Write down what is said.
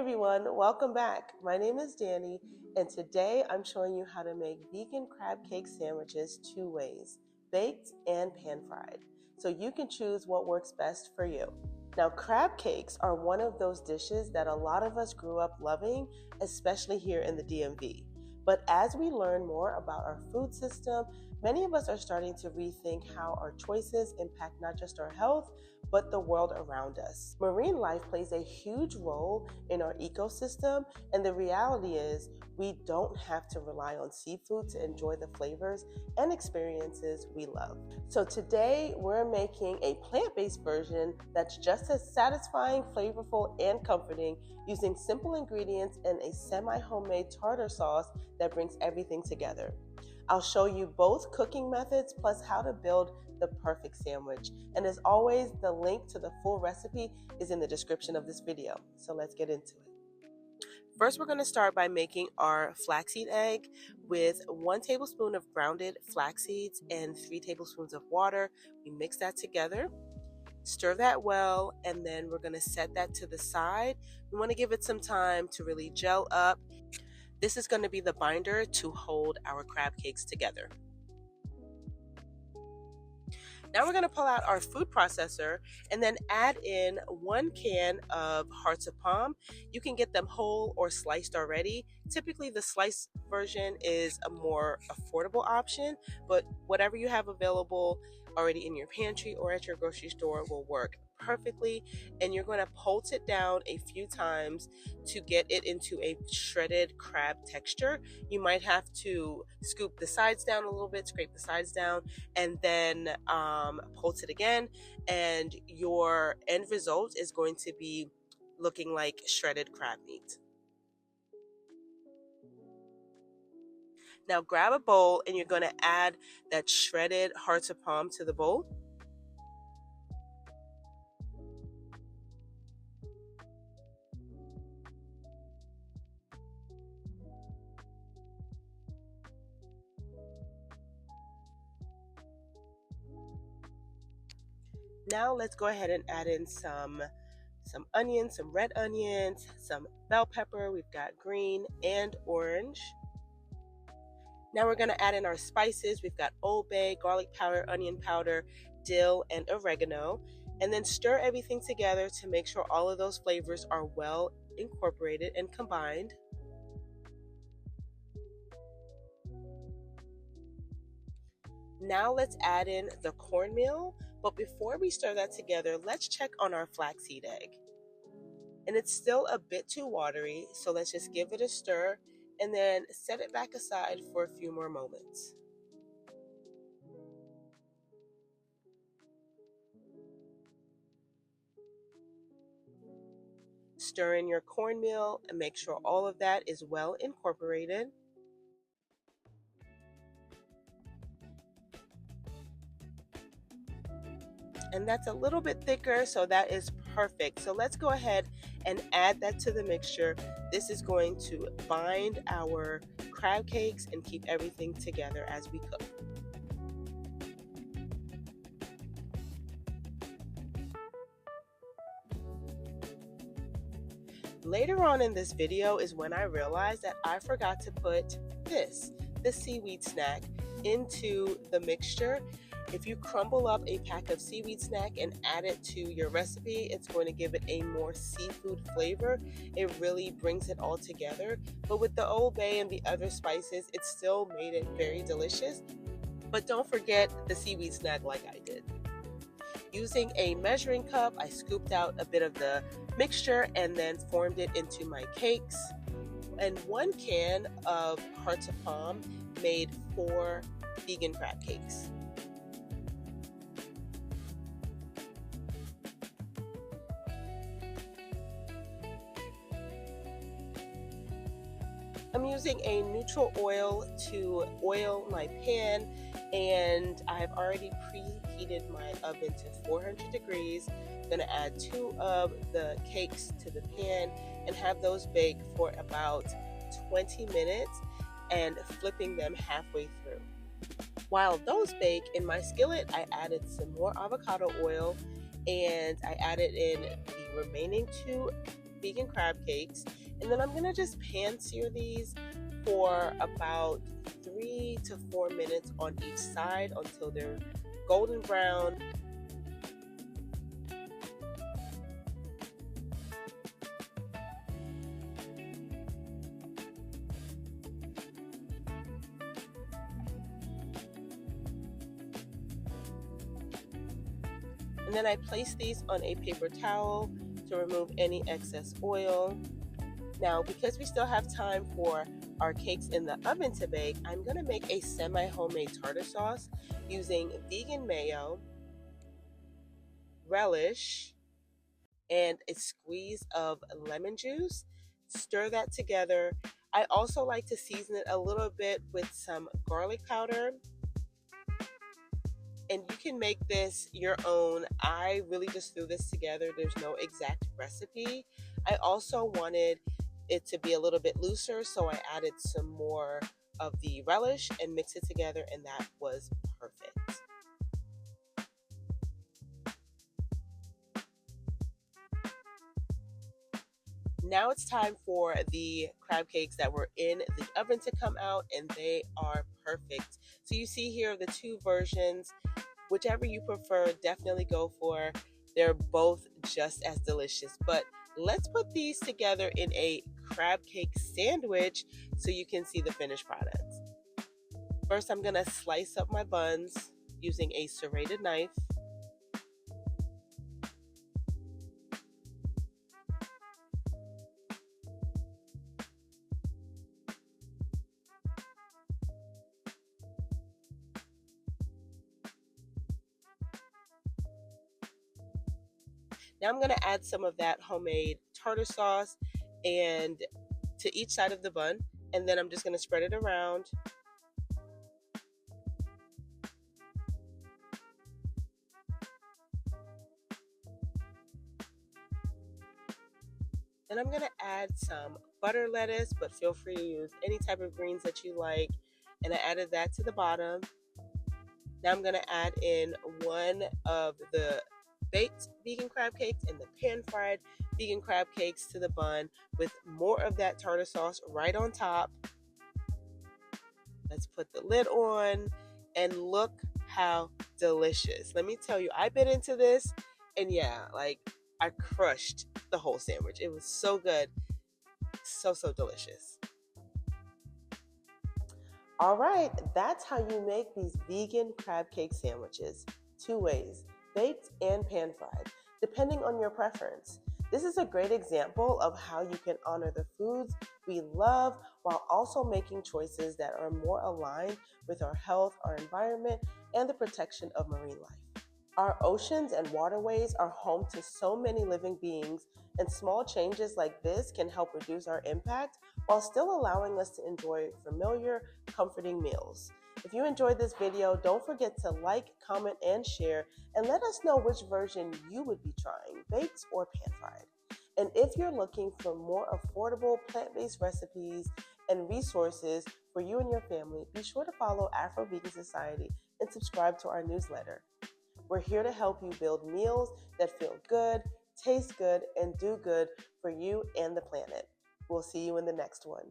everyone, welcome back. My name is Danny, and today I'm showing you how to make vegan crab cake sandwiches two ways, baked and pan fried. So you can choose what works best for you. Now, crab cakes are one of those dishes that a lot of us grew up loving, especially here in the DMV. But as we learn more about our food system, many of us are starting to rethink how our choices impact not just our health, but the world around us. Marine life plays a huge role in our ecosystem, and the reality is we don't have to rely on seafood to enjoy the flavors and experiences we love. So today we're making a plant-based version that's just as satisfying, flavorful, and comforting using simple ingredients and a semi-homemade tartar sauce that brings everything together. I'll show you both cooking methods plus how to build the perfect sandwich. And as always, the link to the full recipe is in the description of this video. So let's get into it. First, we're going to start by making our flaxseed egg with 1 tablespoon of grounded flax seeds and 3 tablespoons of water. We mix that together, stir that well, and then we're going to set that to the side. We want to give it some time to really gel up. This is going to be the binder to hold our crab cakes together. Now we're going to pull out our food processor and then add in 1 can of hearts of palm. You can get them whole or sliced already. Typically the sliced version is a more affordable option, but whatever you have available already in your pantry or at your grocery store will work perfectly. And you're going to pulse it down a few times to get it into a shredded crab texture. You might have to scoop the sides down a little bit, scrape the sides down, and then pulse it again, and your end result is going to be looking like shredded crab meat. Now grab a bowl and you're going to add that shredded hearts of palm to the bowl. Now let's go ahead and add in some onions, some red onions, some bell pepper. We've got green and orange. Now we're going to add in our spices. We've got Old Bay, garlic powder, onion powder, dill, and oregano. And then stir everything together to make sure all of those flavors are well incorporated and combined. Now let's add in the cornmeal. But before we stir that together, let's check on our flaxseed egg. And it's still a bit too watery, so let's just give it a stir and then set it back aside for a few more moments. Stir in your cornmeal and make sure all of that is well incorporated. And that's a little bit thicker, so that is perfect. So let's go ahead and add that to the mixture. This is going to bind our crab cakes and keep everything together as we cook. Later on in this video is when I realized that I forgot to put the seaweed snack into the mixture. If you crumble up a pack of seaweed snack and add it to your recipe, it's going to give it a more seafood flavor. It really brings it all together. But with the Old Bay and the other spices, it still made it very delicious. But don't forget the seaweed snack like I did. Using a measuring cup, I scooped out a bit of the mixture and then formed it into my cakes. And 1 can of hearts of palm made 4 vegan crab cakes. I'm using a neutral oil to oil my pan, and I've already preheated my oven to 400 degrees. I'm going to add 2 of the cakes to the pan and have those bake for about 20 minutes and flipping them halfway through. While those bake, in my skillet I added some more avocado oil and I added in the remaining 2 vegan crab cakes. And then I'm gonna just pan sear these for about 3 to 4 minutes on each side until they're golden brown. And then I place these on a paper towel to remove any excess oil. Now, because we still have time for our cakes in the oven to bake, I'm gonna make a semi-homemade tartar sauce using vegan mayo, relish, and a squeeze of lemon juice. Stir that together. I also like to season it a little bit with some garlic powder. And you can make this your own. I really just threw this together. There's no exact recipe. I also wanted it to be a little bit looser, so I added some more of the relish and mixed it together, and that was perfect. Now it's time for the crab cakes that were in the oven to come out, and they are perfect. So you see here the two versions. Whichever you prefer, definitely go for. They're both just as delicious. But let's put these together in a crab cake sandwich so you can see the finished product. First, I'm gonna slice up my buns using a serrated knife. Now I'm going to add some of that homemade tartar sauce and to each side of the bun, and then I'm just going to spread it around. Then I'm going to add some butter lettuce, but feel free to use any type of greens that you like. And I added that to the bottom. Now I'm going to add in one of the baked vegan crab cakes and the pan-fried vegan crab cakes to the bun with more of that tartar sauce right on top. Let's put the lid on and look how delicious. Let me tell you, I bit into this and yeah, like I crushed the whole sandwich. It was so good. So delicious. All right, that's how you make these vegan crab cake sandwiches. 2 ways, baked and pan-fried, depending on your preference. This is a great example of how you can honor the foods we love while also making choices that are more aligned with our health, our environment, and the protection of marine life. Our oceans and waterways are home to so many living beings, and small changes like this can help reduce our impact while still allowing us to enjoy familiar, comforting meals. If you enjoyed this video, don't forget to like, comment, and share, and let us know which version you would be trying, baked or pan-fried. And if you're looking for more affordable plant-based recipes and resources for you and your family, be sure to follow Afro-Vegan Society and subscribe to our newsletter. We're here to help you build meals that feel good, taste good, and do good for you and the planet. We'll see you in the next one.